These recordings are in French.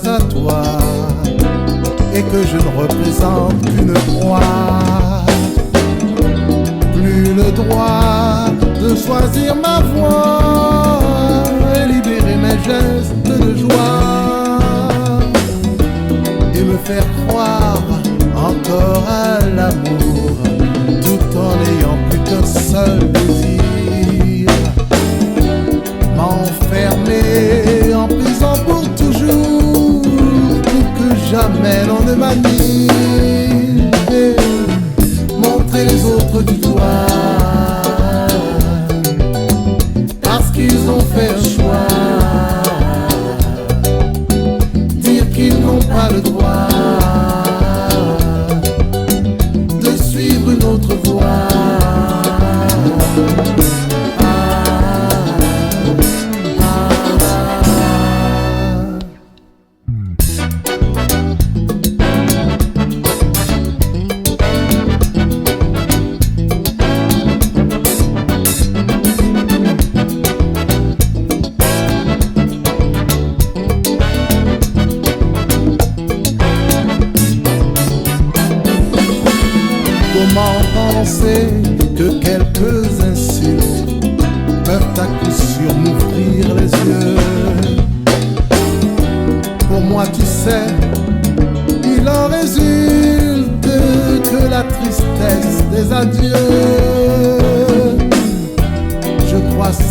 À toi et que je ne représente qu'une proie, plus le droit de choisir ma voix et libérer mes gestes de joie et me faire croire encore à l'amour tout en n'ayant plus qu'un seul désir, m'enfermer en prison pour toujours, jamais l'on ne m'annule, montrer les autres du doigt,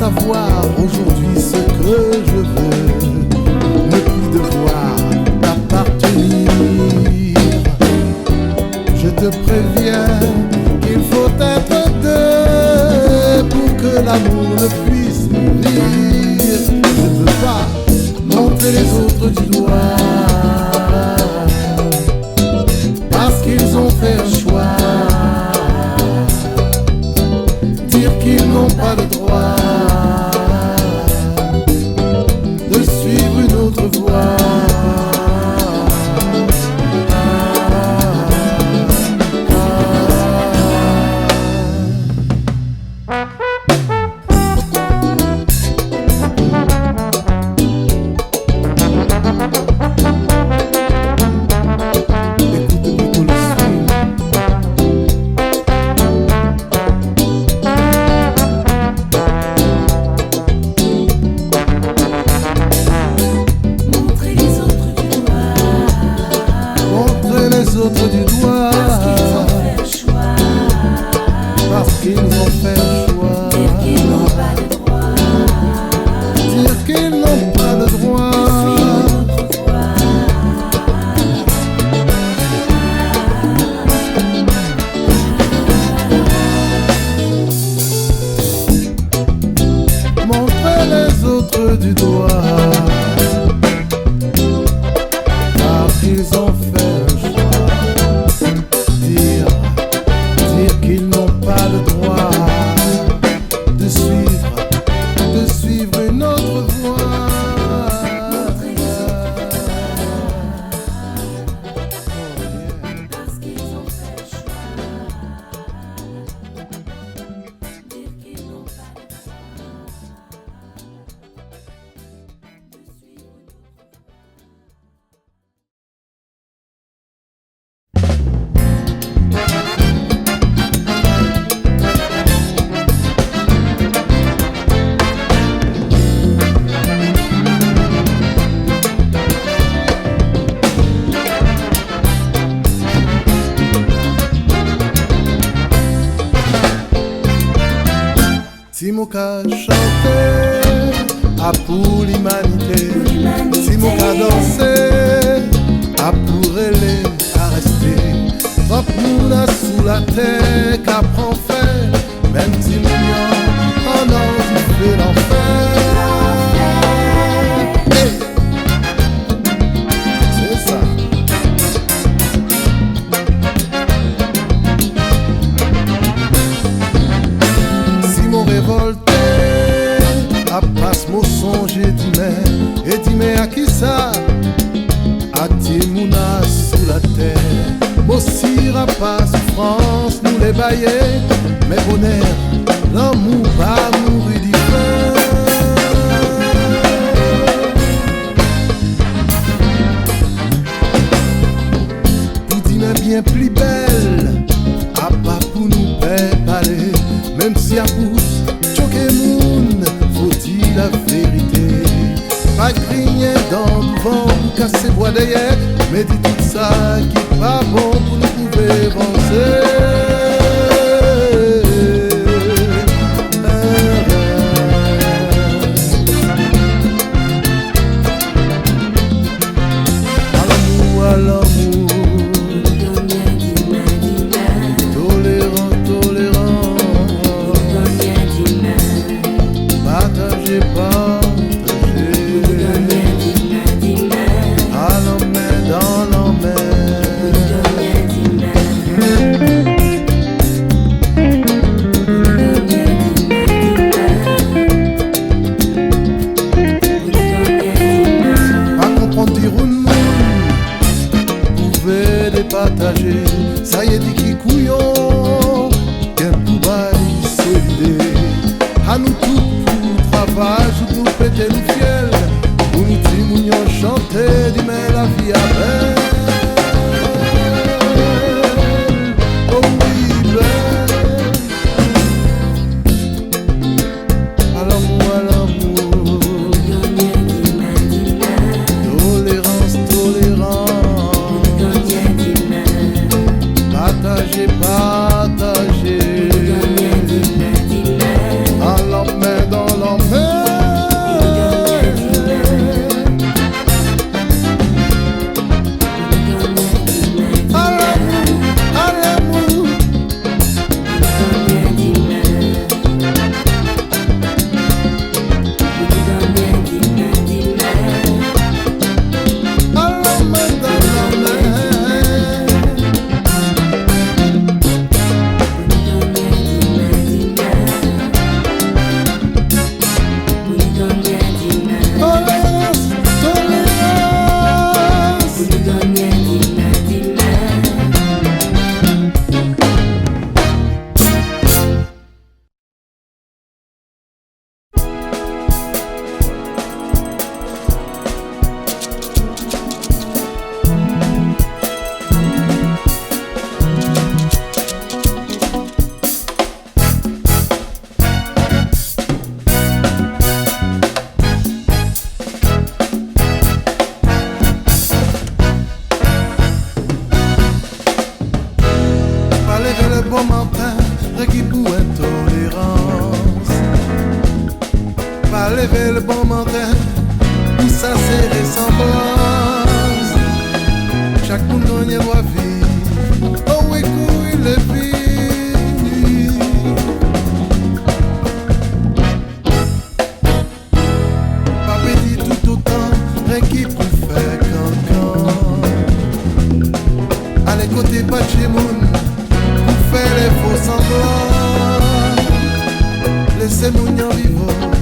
savoir aujourd'hui ce que je veux, ne plus devoir t'appartenir. Je te préviens qu'il faut être deux pour que l'amour ne puisse mourir. Je ne veux pas montrer les autres du doigt parce qu'ils ont fait un choix, dire qu'ils n'ont pas le droit de suivre une autre voie. Autres du doigt parce qu'ils ont fait le choix, dire qu'ils n'ont pas le droit, dire qu'ils n'ont pas le droit. Montrer les autres du doigt parce qu'ils ont fait le choix, qu'ils n'ont pas le droit de suivre une autre voie. Parce qu'ils ont fait le choix, dire qu'ils n'ont pas le droit de suivre une autre Si mon cas chantait à pour l'humanité, si mon cas dansait à pour aller à rester, hop nous là sous la terre qu'apprend fait, même si millions en ont fait l'enfer. Hey! C'est ça. Révolté, à passe mon songe et dis mais à qui ça? À Timouna sous la terre, Mossira pas souffrance, nous les baillets, mais bonheur, l'amour pas mourir d'hiver. Pour dire mais bien plus belle, à pas pour nous parler, même si à pousse faut dire la vérité, pas grigner dans le vent ou casser bois derrière, mais dis tout ça qui est pas bon pour nous pouvoir avancer. À l'amour, à l'amour, tolérant, tolérant, partagez, partagez, à l'emmène, dans l'emmène. belle bon matin, où ça c'est ressemblance. Chaque monde gagne doit vivre, oh oui, couille le vie. Pas petit tout autant, rien qui peut faire cancan. Allez côté pas de chez moun, pour faire les faux semblants. Laissez moun yon vivre.